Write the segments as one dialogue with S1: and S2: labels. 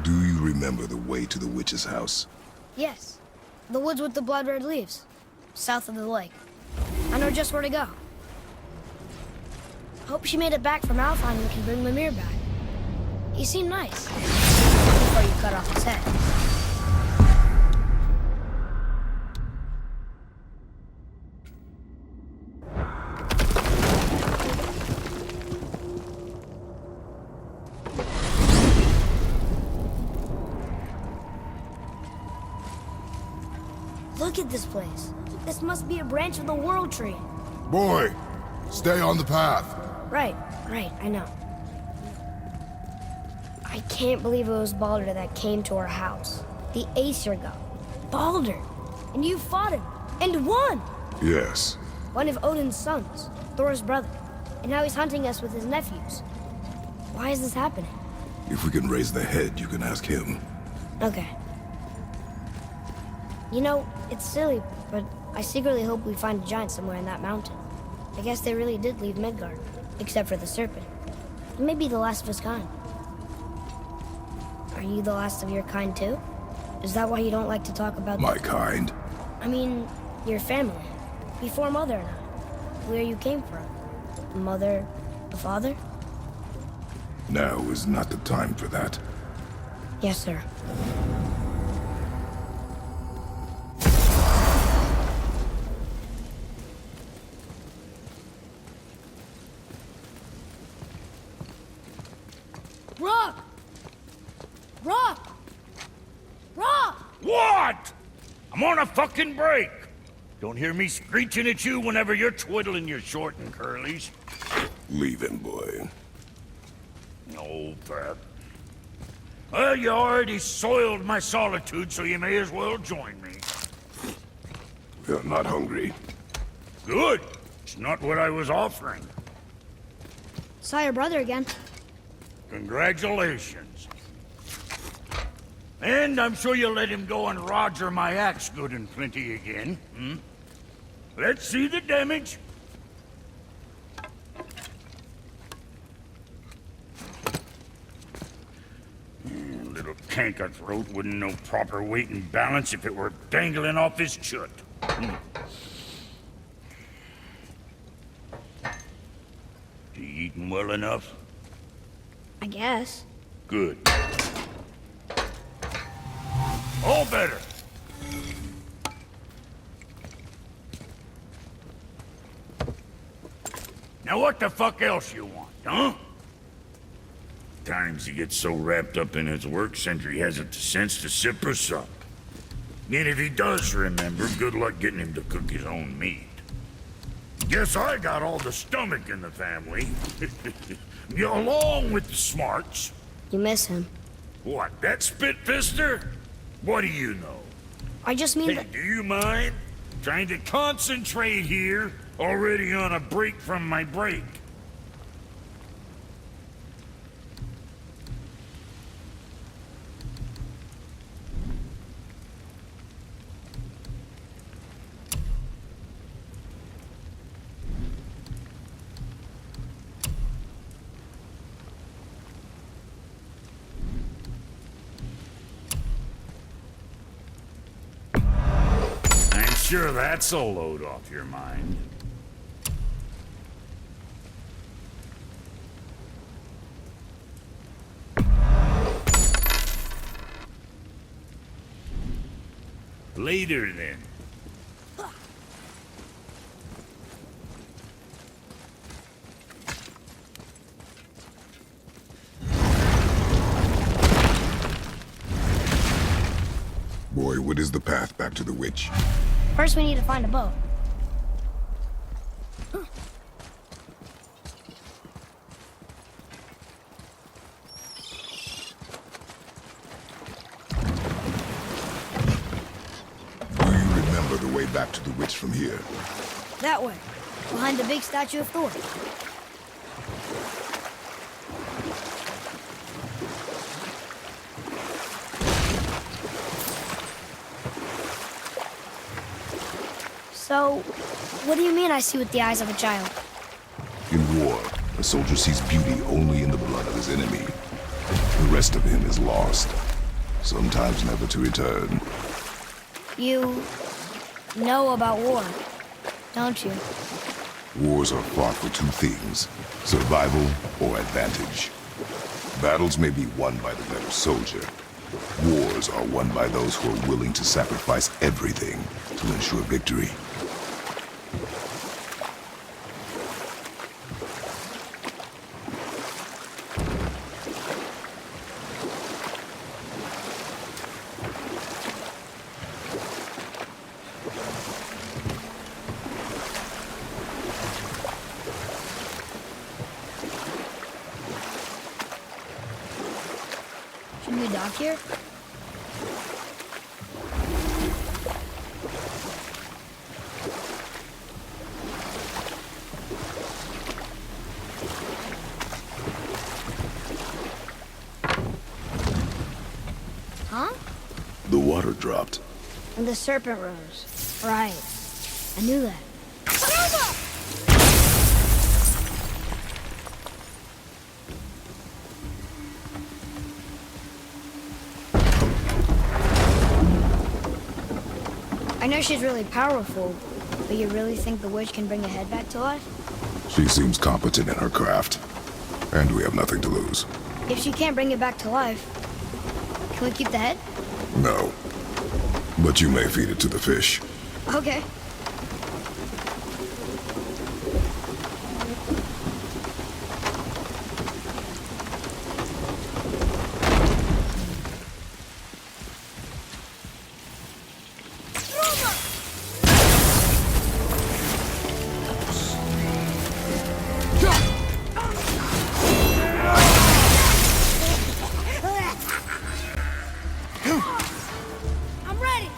S1: Do you remember the way to the witch's house?
S2: Yes. The woods with the blood-red leaves. South of the lake. I know just where to go. Hope she made it back from Alfheim and can bring Mimir back. He seemed nice. Before you cut off his head. Look at this place. This must be a branch of the World Tree.
S1: Boy, stay on the path.
S2: Right, I know. I can't believe it was Baldur that came to our house. The Aesir god. Baldur! And you fought him, and won!
S1: Yes.
S2: One of Odin's sons, Thor's brother. And now he's hunting us with his nephews. Why is this happening?
S1: If we can raise the head, you can ask him.
S2: Okay. You know, it's silly, but I secretly hope we find a giant somewhere in that mountain. I guess they really did leave Midgard, except for the serpent. He may be the last of his kind. Are you the last of your kind too? Is that why you don't like to talk about
S1: My kind?
S2: I mean, your family. Before Mother and I. Where you came from. A mother, a father?
S1: Now is not the time for that.
S2: Yes, sir. Rock! Rock! Rock!
S3: What? I'm on a fucking break. Don't hear me screeching at you whenever you're twiddling your short and curlies.
S1: Leave him, boy.
S3: No, Pat. Well, you already soiled my solitude, so you may as well join me.
S1: You're not hungry.
S3: Good. It's not what I was offering.
S2: Saw your brother again.
S3: Congratulations. And I'm sure you'll let him go and Roger my axe good and plenty again, hmm? Let's see the damage. Little canker-throat wouldn't know proper weight and balance if it were dangling off his chut. You eating well enough?
S2: I guess.
S3: Good. All better. Now what the fuck else you want, huh? Times he gets so wrapped up in his work, Sentry hasn't the sense to sip or sup. And if he does remember, good luck getting him to cook his own meat. Guess I got all the stomach in the family. Along with the smarts.
S2: You miss him.
S3: What, that spit-fister? What do you know?
S2: I just mean
S3: Hey,
S2: that...
S3: do you mind? Trying to concentrate here, already on a break from my break. Sure, that's a load off your mind. Later, then.
S1: Boy, what is the path back to the witch?
S2: First we need to find a boat.
S1: Do you remember the way back to the witch from here?
S2: That way. Behind the big statue of Thor. So, what do you mean I see with the eyes of a child?
S1: In war, a soldier sees beauty only in the blood of his enemy. The rest of him is lost. sometimes never to return.
S2: You know about war, don't you?
S1: Wars are fought for two things, survival or advantage. Battles may be won by the better soldier. Wars are won by those who are willing to sacrifice everything to ensure victory.
S2: Should we dock here? Huh?
S1: The water dropped.
S2: And the serpent rose. Right. I knew that. I know she's really powerful, but you really think the witch can bring a head back to life?
S1: She seems competent in her craft, and we have nothing to lose.
S2: If she can't bring it back to life, can we keep the head?
S1: No. But you may feed it to the fish.
S2: Okay. I'm ready.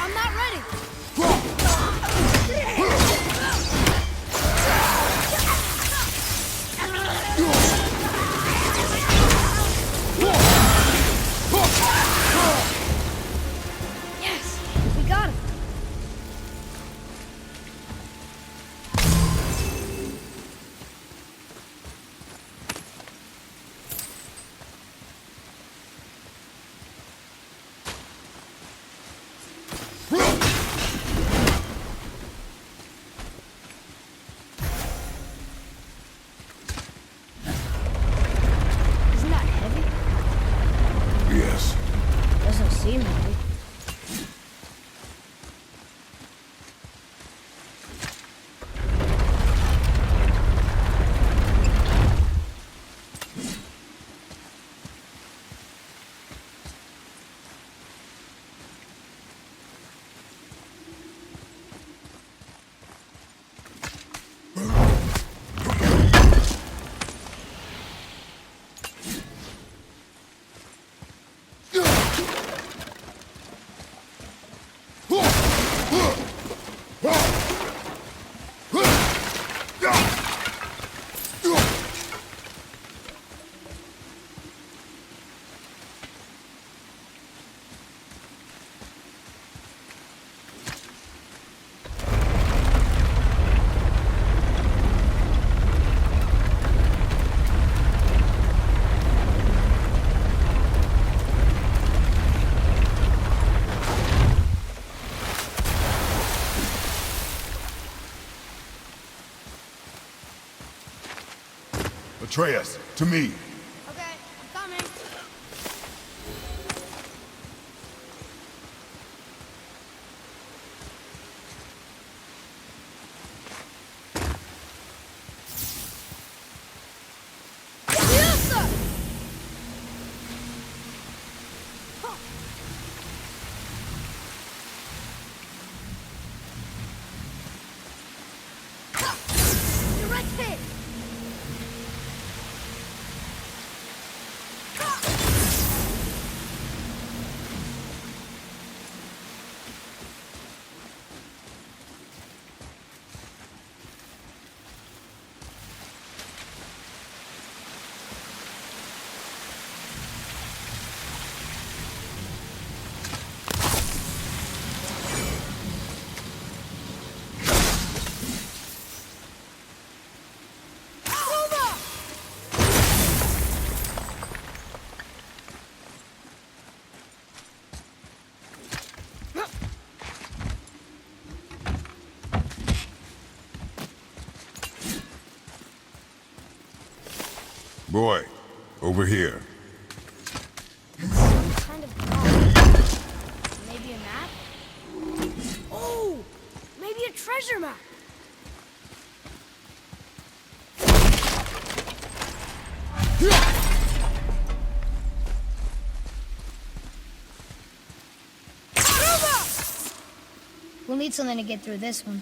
S2: I'm not ready. Yes, we got him. Isn't that heavy?
S1: Yes.
S2: Doesn't seem heavy.
S1: Atreus, to me.
S2: Okay, I'm coming. Yes, sir! Direct hit!
S1: Boy, over here.
S2: Kind of odd. Maybe a map? Oh! Maybe a treasure map! We'll need something to get through this one.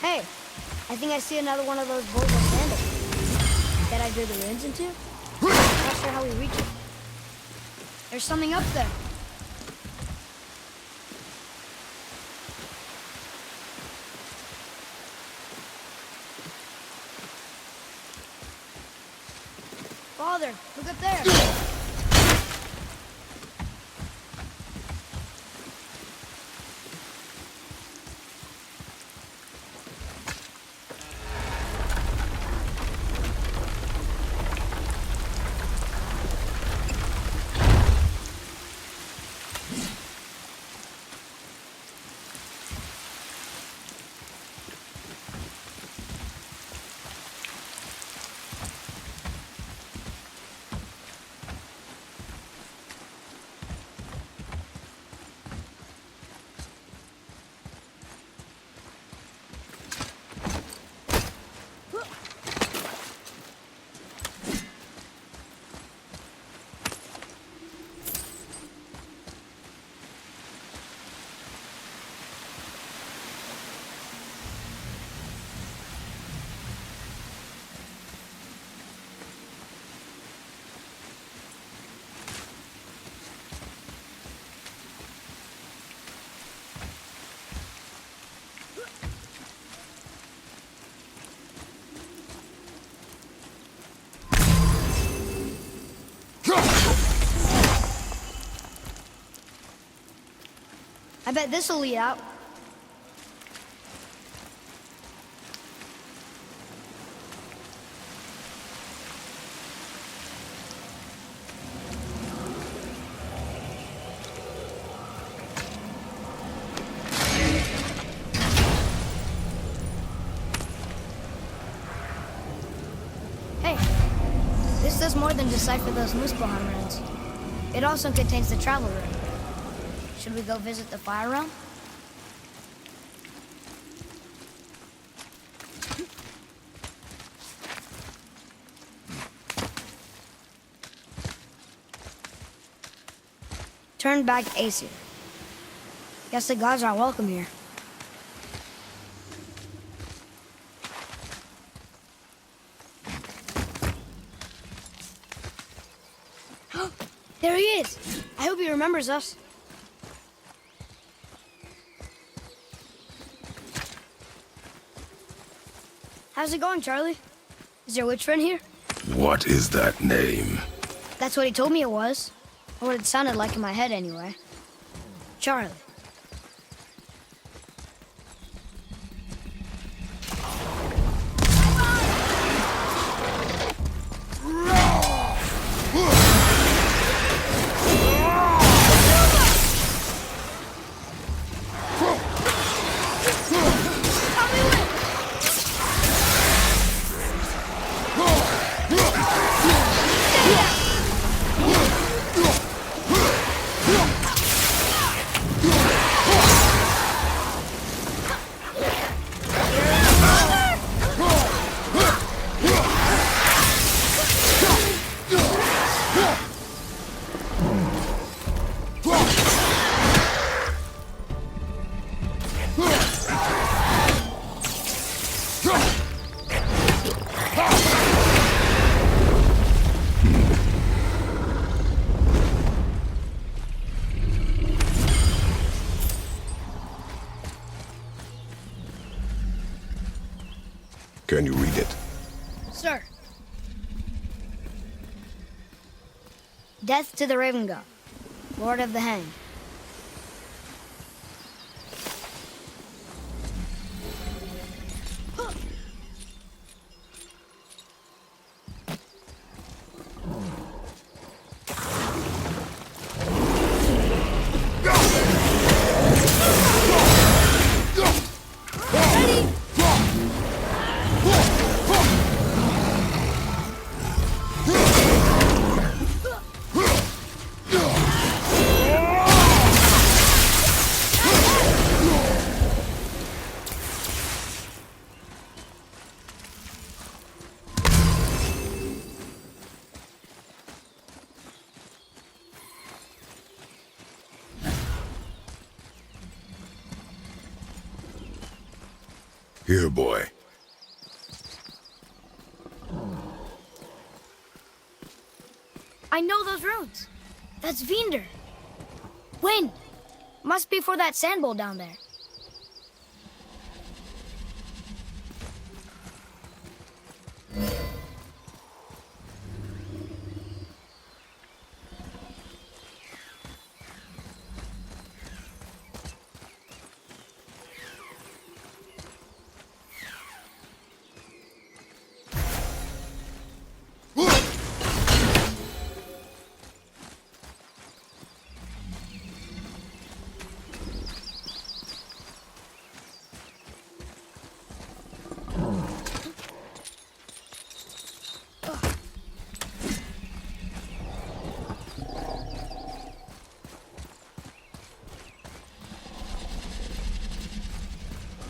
S2: Hey, I think I see another one of those bowls of sandals that I drew the runes into. I'm not sure how we reach it. There's something up there. Father, look up there. I bet this'll lead out. Hey, this does more than decipher those Muspelheim runes. It also contains the travel rune. Should we go visit the fire realm? Turn back Aesir. Guess the gods aren't welcome here. There he is! I hope he remembers us. How's it going, Charlie? Is your witch friend here?
S1: What is that name?
S2: That's what he told me it was. Or what it sounded like in my head, anyway. Charlie.
S1: Can you read it?
S2: Sir. Death to the Raven God, Lord of the Hang.
S1: Here, boy.
S2: I know those runes. That's Vinder. Wind. Must be for that sand bowl down there.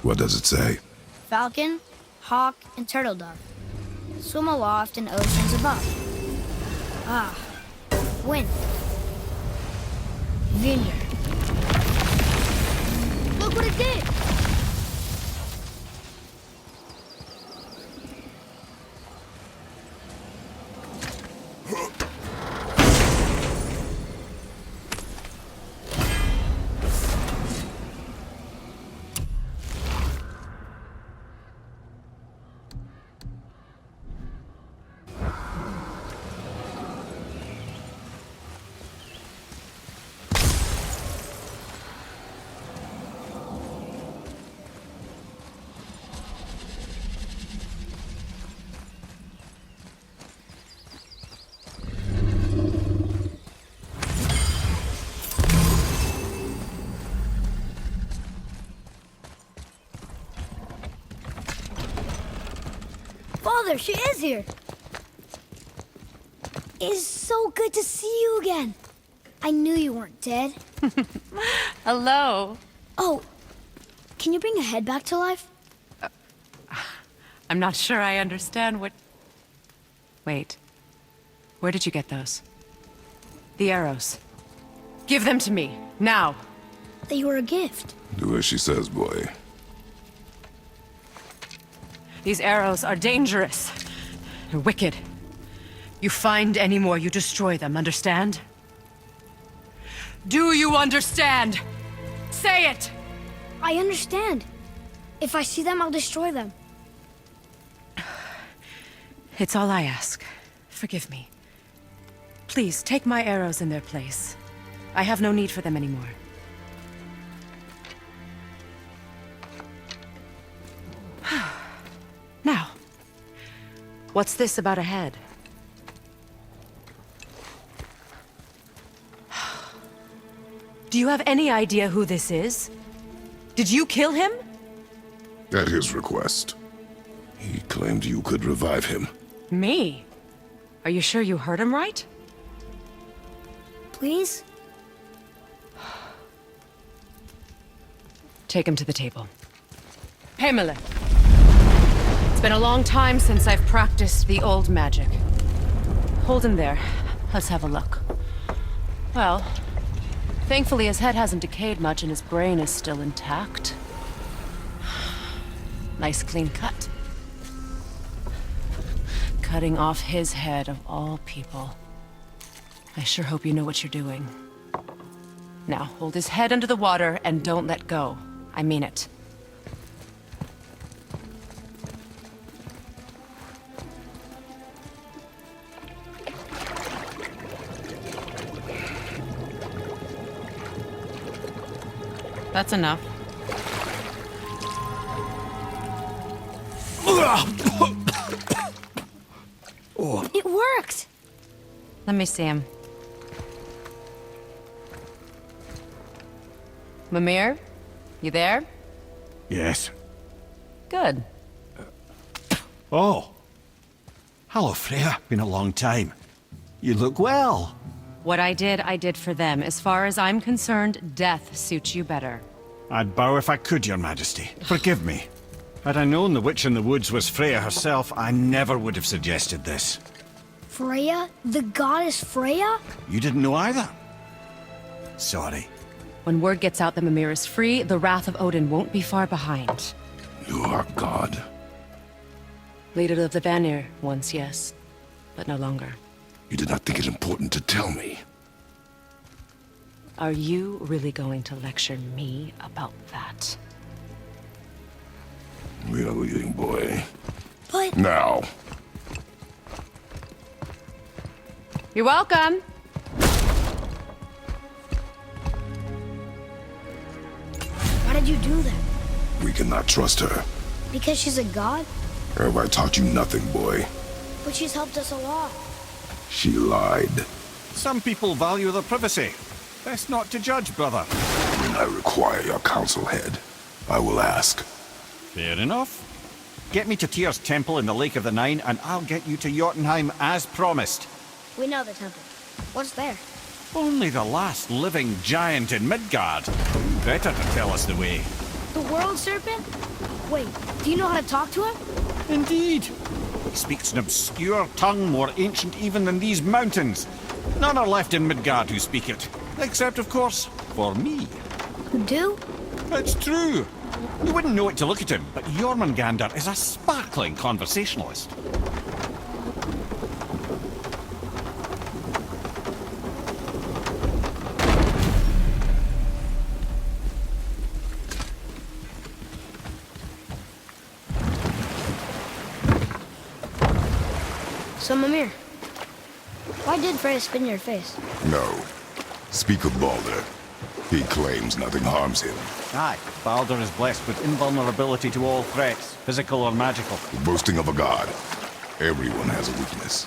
S1: What does it say?
S2: Falcon, hawk, and turtle dove. Swim aloft in oceans above. Ah, wind. Vinder. Look what it did! Father, she is here. It is so good to see you again. I knew you weren't dead.
S4: Hello.
S2: Oh, can you bring a head back to life?
S4: I'm not sure I understand what... Wait. Where did you get those? The arrows. Give them to me, now.
S2: They were a gift.
S1: Do as she says, boy.
S4: These arrows are dangerous. They're wicked. You find any more, you destroy them, understand? Do you understand? Say it!
S2: I understand. If I see them, I'll destroy them.
S4: It's all I ask. Forgive me. Please, take my arrows in their place. I have no need for them anymore. Now, what's this about a head? Do you have any idea who this is? Did you kill him?
S1: At his request. He claimed you could revive him.
S4: Me? Are you sure you heard him right?
S2: Please?
S4: Take him to the table. Pamela. It's been a long time since I've practiced the old magic. Hold him there. Let's have a look. Well, thankfully his head hasn't decayed much and his brain is still intact. Nice clean cut. Cutting off his head of all people. I sure hope you know what you're doing. Now, hold his head under the water and don't let go. I mean it. That's enough.
S2: It worked!
S4: Let me see him. Mimir? You there?
S5: Yes.
S4: Good.
S5: Oh. Hello, Freya. Been a long time. You look well.
S4: What I did for them. As far as I'm concerned, death suits you better.
S5: I'd bow if I could, Your Majesty. Forgive me. Had I known the witch in the woods was Freya herself, I never would have suggested this.
S2: Freya? The goddess Freya?
S5: You didn't know either? Sorry.
S4: When word gets out that Mimir is free, the wrath of Odin won't be far behind.
S1: You are God.
S4: Leader of the Vanir, once, yes. But no longer.
S1: You did not think it important to tell me.
S4: Are you really going to lecture me about that?
S1: We are leaving, boy.
S2: But...
S1: Now.
S4: You're welcome!
S2: Why did you do that?
S1: We cannot trust her.
S2: Because she's a god?
S1: Have I taught you nothing, boy?
S2: But she's helped us a lot.
S1: She lied.
S5: Some people value their privacy. Best not to judge, brother.
S1: When I require your counsel, head, I will ask.
S5: Fair enough. Get me to Tyr's temple in the Lake of the Nine, and I'll get you to Jotunheim as promised.
S2: We know the temple. What's there?
S5: Only the last living giant in Midgard. Better to tell us the way.
S2: The world serpent? Wait, do you know how to talk to him?
S5: Indeed. He speaks an obscure tongue more ancient even than these mountains. None are left in Midgard who speak it. Except, of course, for me.
S2: You do?
S5: It's true. You wouldn't know it to look at him, but Jormungandr is a sparkling conversationalist.
S2: So, Mimir, why did Freya spit in your face?
S1: No. Speak of Baldur. He claims nothing harms him.
S5: Aye, Baldur is blessed with invulnerability to all threats, physical or magical.
S1: Boasting of a god. Everyone has a weakness.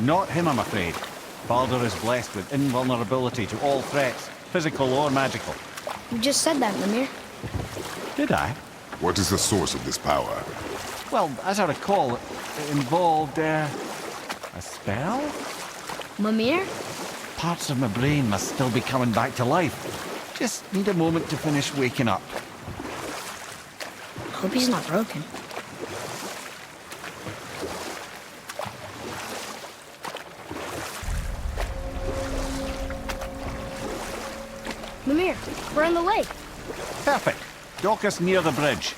S5: Not him, I'm afraid. Baldur is blessed with invulnerability to all threats, physical or magical.
S2: You just said that, Mimir.
S5: Did I?
S1: What is the source of this power?
S5: Well, as I recall, it involved, a spell?
S2: Mimir?
S5: Parts of my brain must still be coming back to life. Just need a moment to finish waking up.
S2: Hope he's not broken. Mimir, we're in the lake.
S5: Perfect. Dock us near the bridge.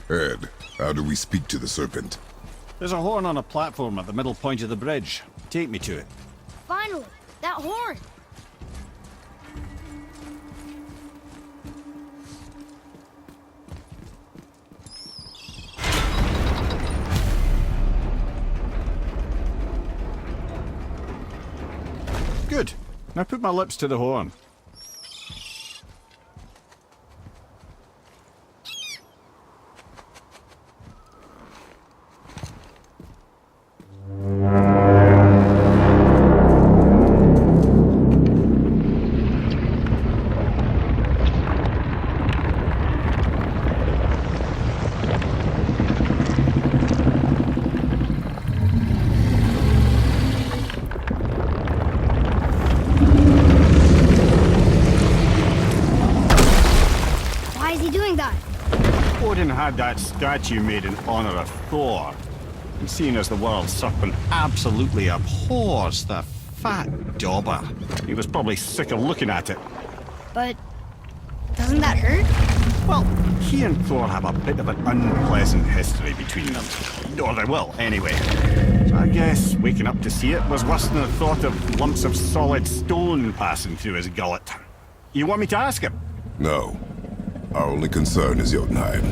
S1: Ed, how do we speak to the serpent?
S5: There's a horn on a platform at the middle point of the bridge. Take me to it.
S2: Finally, that horn.
S5: Good. Now put my lips to the horn.
S2: Why is he doing that?
S5: Odin had that statue made in honor of Thor. And seeing as the world serpent absolutely abhors the fat dauber, he was probably sick of looking at it.
S2: But doesn't that hurt?
S5: Well, he and Thor have a bit of an unpleasant history between them. Or they will, anyway. So I guess waking up to see it was worse than the thought of lumps of solid stone passing through his gullet. You want me to ask him?
S1: No. Our only concern is Jotunheim.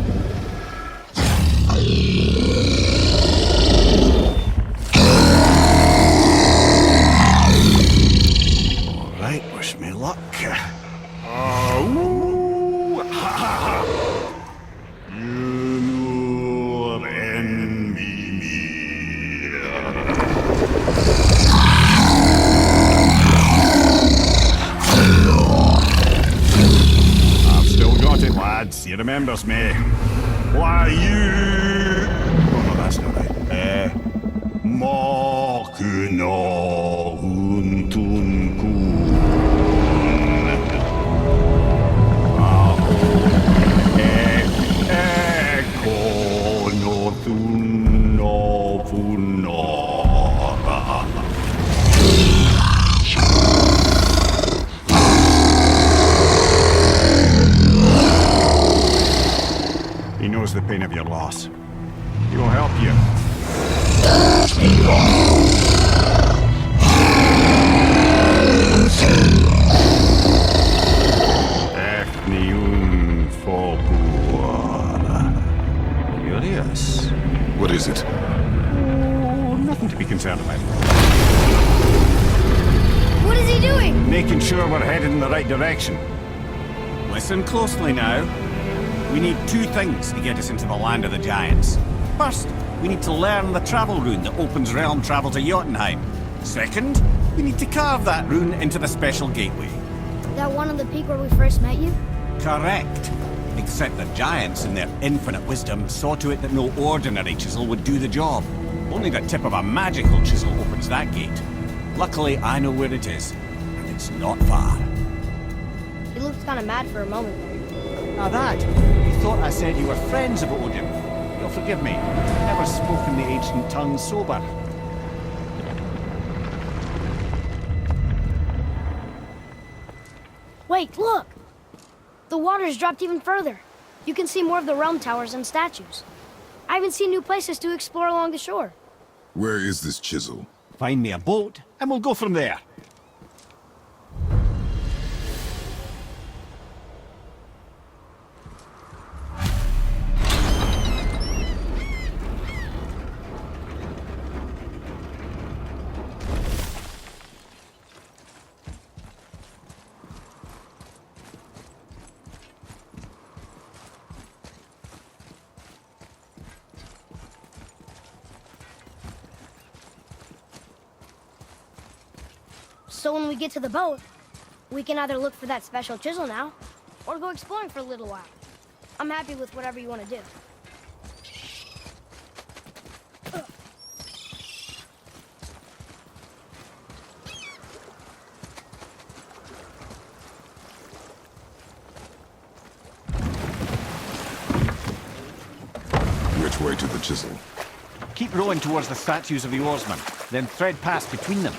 S5: All right, wish me luck. Ooh, ha, ha, ha. Nur enemy mir. I've still got it, lads. He remembers me. Why you? Oh no, that's not right. Mokuno huntun kun. Eko no thun no funora. He knows the pain of your loss. He will help you. Efniun Fobur. Curious.
S1: What is it?
S5: Oh, nothing to be concerned about.
S2: What is he doing?
S5: Making sure we're headed in the right direction. Listen closely now. We need two things to get us into the land of the giants. First, we need to learn the travel rune that opens realm travel to Jotunheim. Second, we need to carve that rune into the special gateway.
S2: That one on the peak where we first met you?
S5: Correct. Except the giants, in their infinite wisdom, saw to it that no ordinary chisel would do the job. Only the tip of a magical chisel opens that gate. Luckily, I know where it is, and it's not far.
S2: He looked kind of mad for a moment there.
S5: Now that, you thought I said you were friends of Odin. You'll forgive me. I've never spoken the ancient tongue sober.
S2: Wait, look! The water's dropped even further. You can see more of the realm towers and statues. I even see new places to explore along the shore.
S1: Where is this chisel?
S5: Find me a boat, and we'll go from there.
S2: So when we get to the boat, we can either look for that special chisel now, or go exploring for a little while. I'm happy with whatever you want to do.
S1: Which way to the chisel?
S5: Keep rowing towards the statues of the oarsmen, then thread past between them.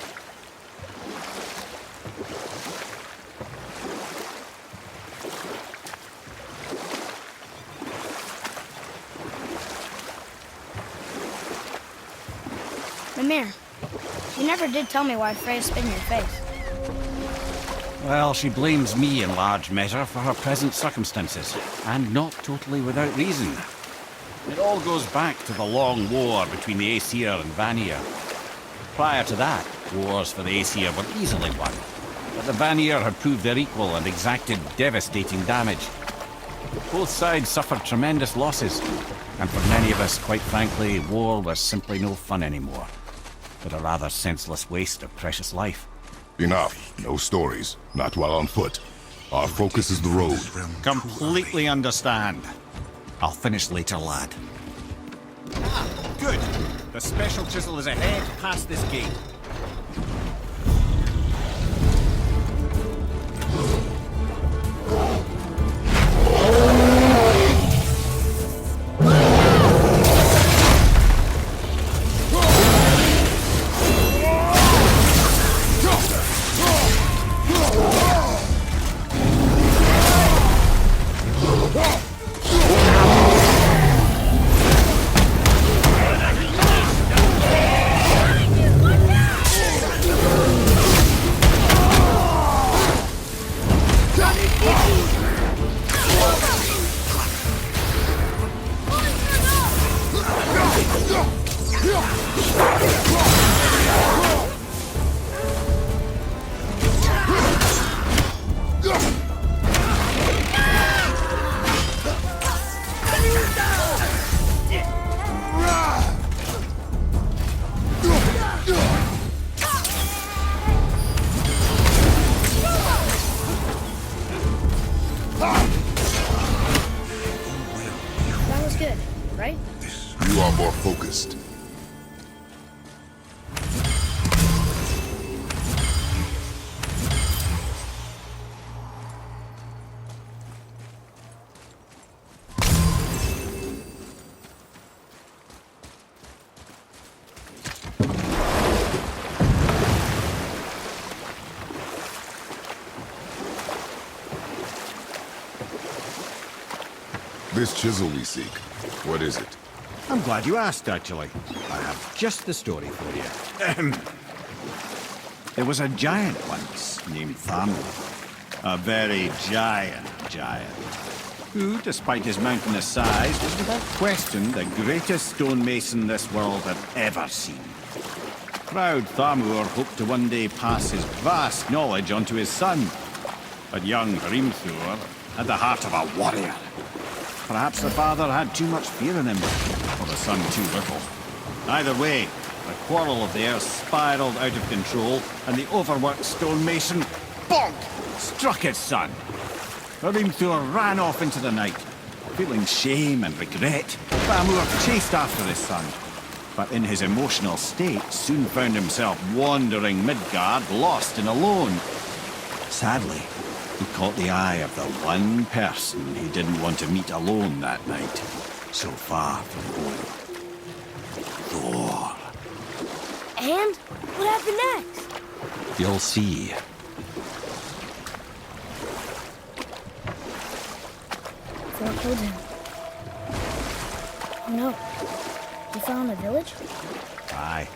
S2: Mimir, you never did tell me why Freya spit in your face.
S5: Well, she blames me in large measure for her present circumstances, and not totally without reason. It all goes back to the long war between the Aesir and Vanir. Prior to that, wars for the Aesir were easily won, but the Vanir had proved their equal and exacted devastating damage. Both sides suffered tremendous losses, and for many of us, quite frankly, war was simply no fun anymore, but a rather senseless waste of precious life.
S1: Enough. No stories. Not while on foot. Our focus is the road.
S5: Completely understand. I'll finish later, lad. Ah, good. The special chisel is ahead past this gate.
S1: This chisel we seek, what is it?
S6: I'm glad you asked, actually. I have just the story for you. There was a giant once named Thamur. A very giant, who, despite his mountainous size, was without question the greatest stonemason this world had ever seen. Proud Thamur hoped to one day pass his vast knowledge on to his son. But young Hrimthur had the heart of a warrior. Perhaps the father had too much fear in him, or the son too little. Either way, the quarrel of theirs spiraled out of control, and the overworked stonemason, bonk, struck his son. Hrimthur ran off into the night. Feeling shame and regret, Thamur chased after his son, but in his emotional state soon found himself wandering Midgard, lost and alone. Sadly, he caught the eye of the one person he didn't want to meet alone that night, so far from home. Thor.
S2: And what happened next?
S6: You'll see.
S2: Thor killed him. Oh no. He fell in the village?
S6: Aye.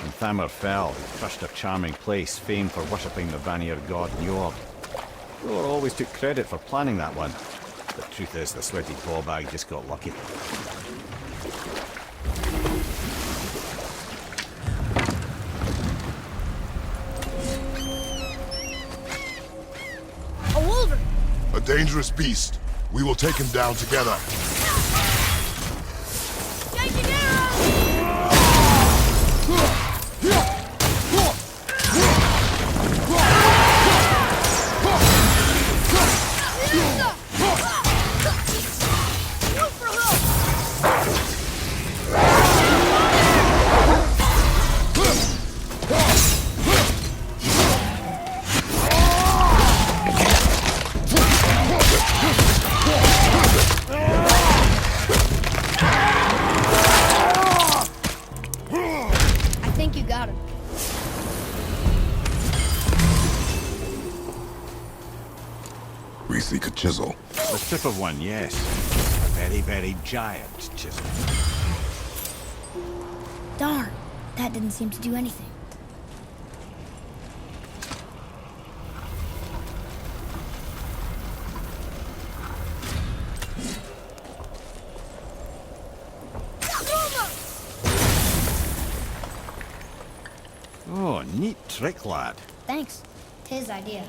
S6: When Thamur fell, he crushed a charming place famed for worshipping the Vanir god Njord. Thor always took credit for planning that one. The truth is, the sweaty ballbag just got lucky.
S2: A wolverine!
S1: A dangerous beast. We will take him down together.
S2: Changing arrows! I think you got him.
S1: We seek a chisel.
S6: The tip of one, yes. A very, very giant chisel.
S2: Darn, that didn't seem to do anything.
S6: Oh, neat trick, lad.
S2: Thanks. It's his idea.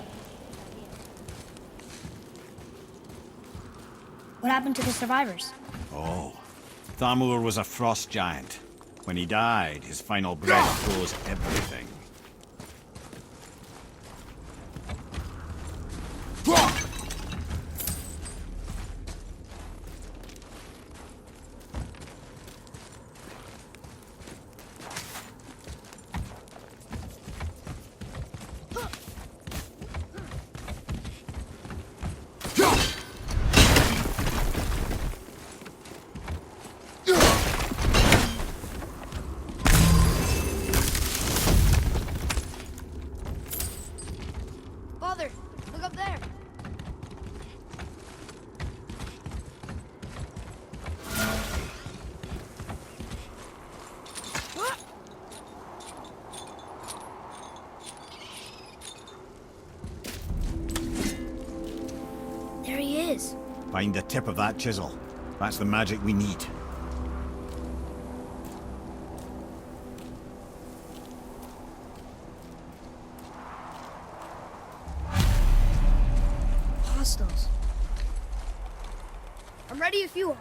S2: What happened to the survivors?
S6: Oh, Thamur was a frost giant. When he died, his final breath froze everything.
S2: Father, look up there. There he is.
S6: Find the tip of that chisel. That's the magic we need.
S2: Hostiles. I'm ready if you are.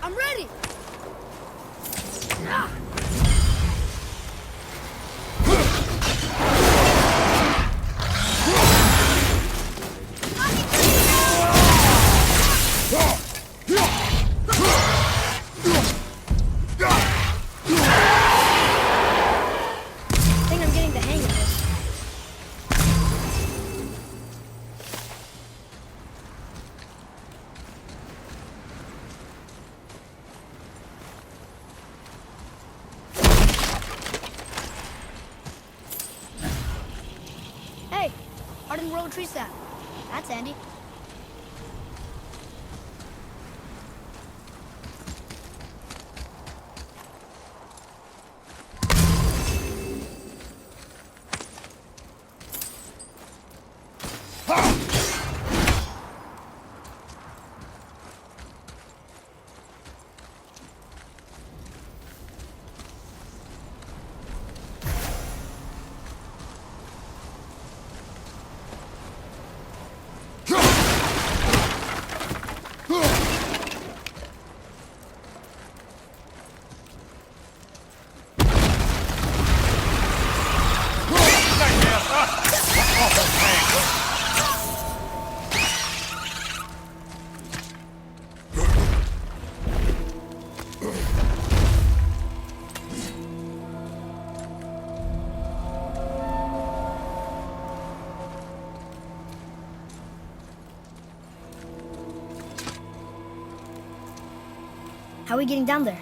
S2: I'm ready. I think I'm getting the hang of this. Hardened road tree sap. That's handy. How are we getting down there?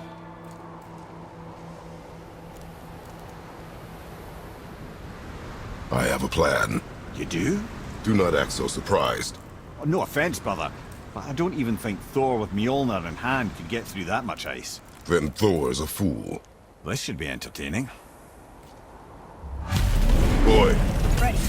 S1: I have a plan.
S6: You do?
S1: Do not act so surprised.
S6: Oh, no offense, brother, but I don't even think Thor with Mjolnir in hand could get through that much ice.
S1: Then Thor's a fool.
S6: This should be entertaining.
S1: Boy,
S2: Ready.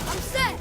S2: I'm set.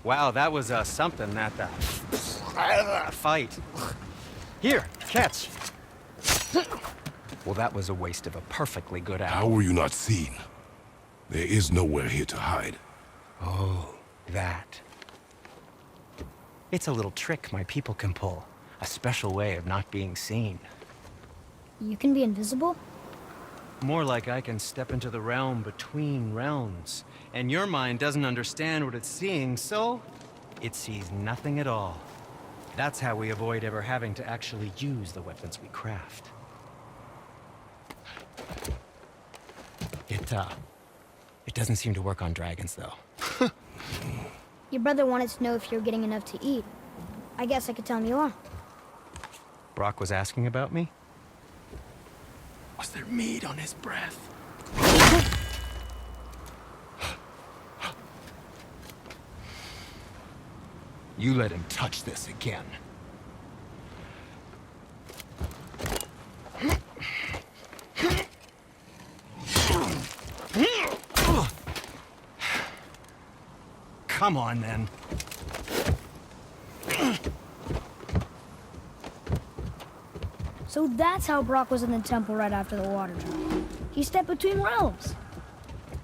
S7: Wow, that was something, that fight. Here, catch. Well, that was a waste of a perfectly good
S1: how
S7: hour.
S1: were you not seen? There is nowhere here to hide.
S7: Oh, that. It's a little trick my people can pull. A special way of not being seen.
S2: You can be invisible?
S7: More like I can step into the realm between realms. And your mind doesn't understand what it's seeing, so it sees nothing at all. That's how we avoid ever having to actually use the weapons we craft. It doesn't seem to work on dragons, though.
S2: Your brother wanted to know if you're getting enough to eat. I guess I could tell him you are.
S7: Brock was asking about me? Was there meat on his breath? You let him touch this again. Come on, then.
S2: So that's how Brock was in the temple right after the water drop. He stepped between realms.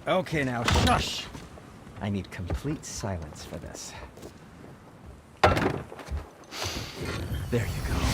S7: Okay, now shush! I need complete silence for this. There you go.